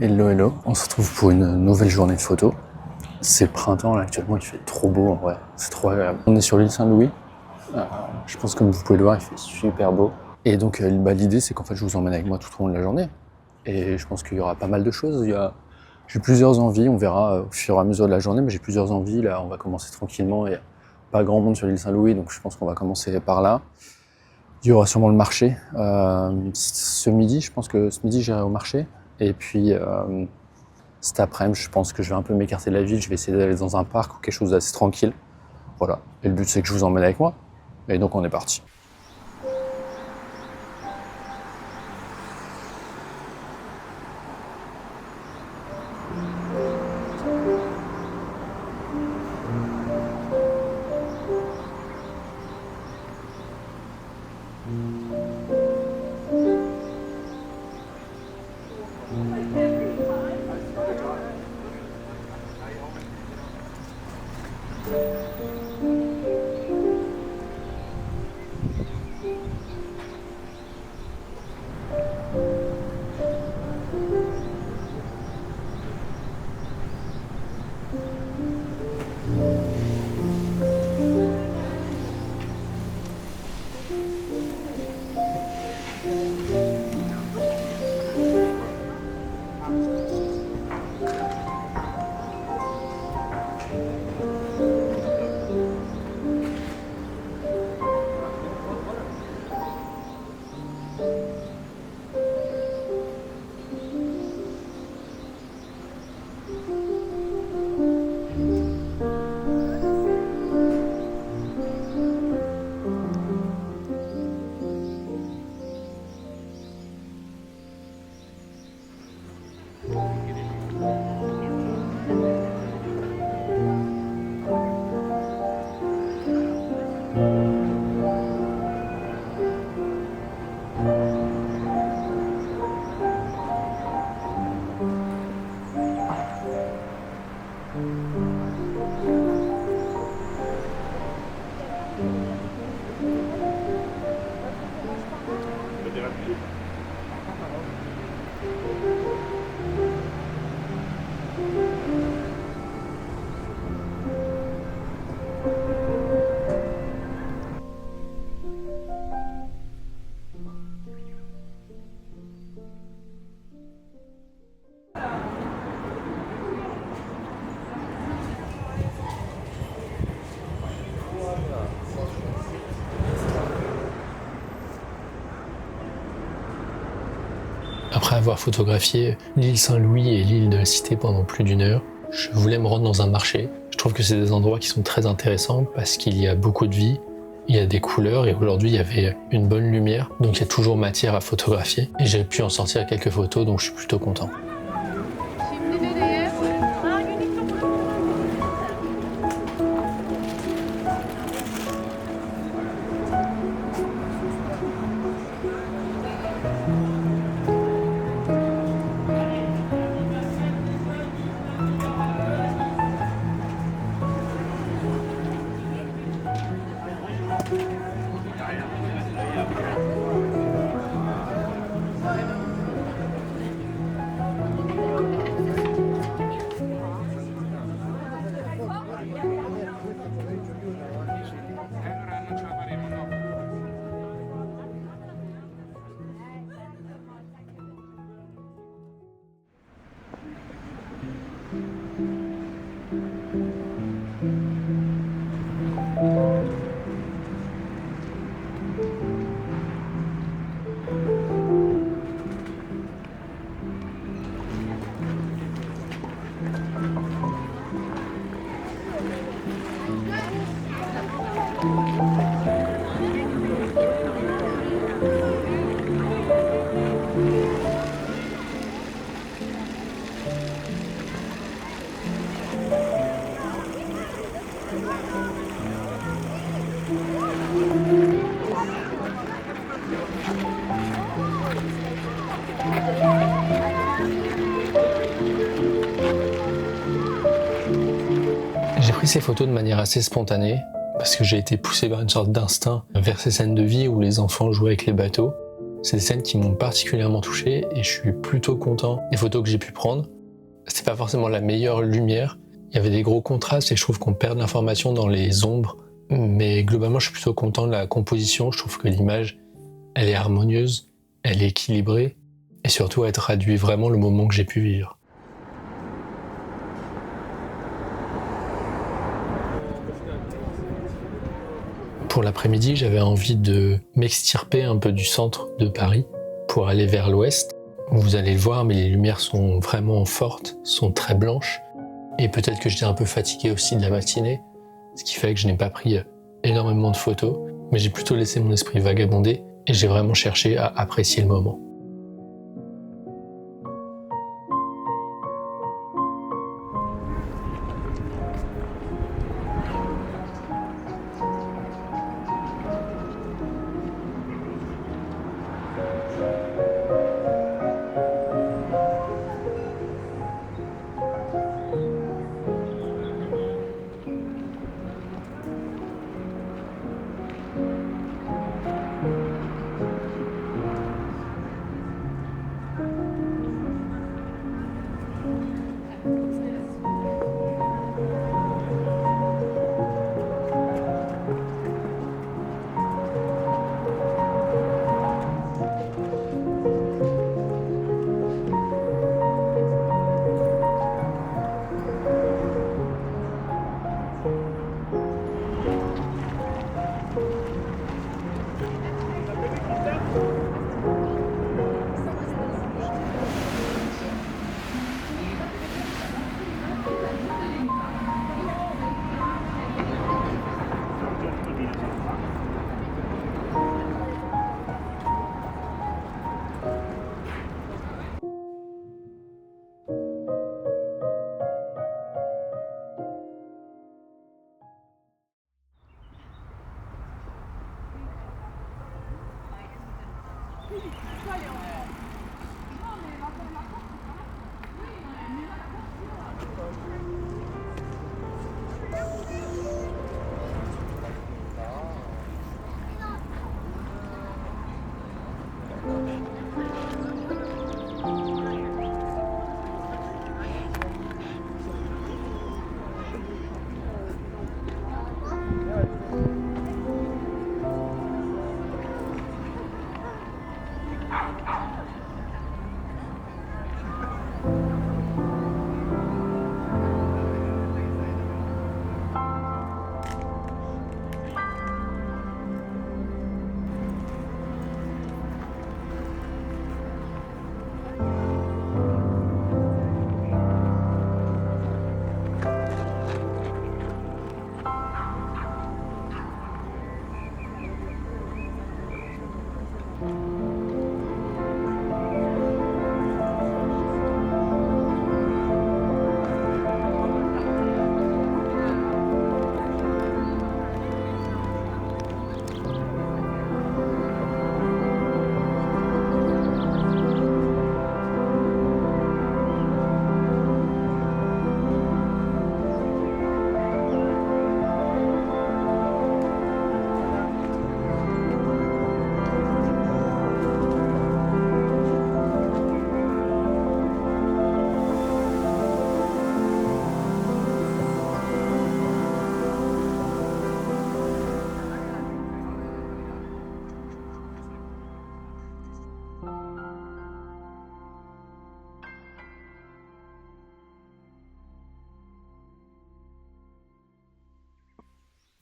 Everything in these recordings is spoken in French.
Hello, hello, on se retrouve pour une nouvelle journée de photo. C'est le printemps là, actuellement, il fait trop beau en vrai, c'est trop agréable. On est sur l'île Saint-Louis, je pense comme vous pouvez le voir, il fait super beau. Et donc l'idée c'est qu'en fait je vous emmène avec moi tout au long de la journée. Et je pense qu'il y aura pas mal de choses, j'ai plusieurs envies, on verra au fur et à mesure de la journée, mais j'ai plusieurs envies. Là on va commencer tranquillement, il n'y a pas grand monde sur l'île Saint-Louis, donc je pense qu'on va commencer par là. Il y aura sûrement le marché, ce midi, je pense que ce midi j'irai au marché. Et puis cet après-midi, je pense que je vais un peu m'écarter de la ville, je vais essayer d'aller dans un parc ou quelque chose d'assez tranquille. Voilà. Et le but c'est que je vous emmène avec moi. Et donc on est parti. Après avoir photographié l'île Saint-Louis et l'île de la Cité pendant plus d'une heure, je voulais me rendre dans un marché. Je trouve que c'est des endroits qui sont très intéressants parce qu'il y a beaucoup de vie, il y a des couleurs et aujourd'hui il y avait une bonne lumière, donc il y a toujours matière à photographier. Et j'ai pu en sortir quelques photos, donc je suis plutôt content. J'ai pris ces photos de manière assez spontanée, parce que j'ai été poussé par une sorte d'instinct vers ces scènes de vie où les enfants jouaient avec les bateaux. C'est des scènes qui m'ont particulièrement touché et je suis plutôt content des photos que j'ai pu prendre. C'est pas forcément la meilleure lumière, il y avait des gros contrastes et je trouve qu'on perd de l'information dans les ombres. Mais globalement, je suis plutôt content de la composition. Je trouve que l'image, elle est harmonieuse, elle est équilibrée et surtout, elle traduit vraiment le moment que j'ai pu vivre. Pour l'après-midi, j'avais envie de m'extirper un peu du centre de Paris pour aller vers l'ouest. Vous allez le voir, mais les lumières sont vraiment fortes, sont très blanches. Et peut-être que j'étais un peu fatigué aussi de la matinée, ce qui fait que je n'ai pas pris énormément de photos, mais j'ai plutôt laissé mon esprit vagabonder et j'ai vraiment cherché à apprécier le moment.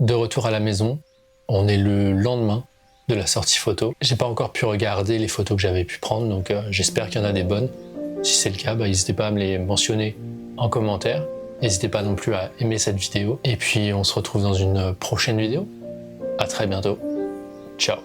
De retour à la maison, on est le lendemain de la sortie photo. J'ai pas encore pu regarder les photos que j'avais pu prendre, donc j'espère qu'il y en a des bonnes. Si c'est le cas, n'hésitez pas à me les mentionner en commentaire. N'hésitez pas non plus à aimer cette vidéo. Et puis on se retrouve dans une prochaine vidéo. À très bientôt. Ciao.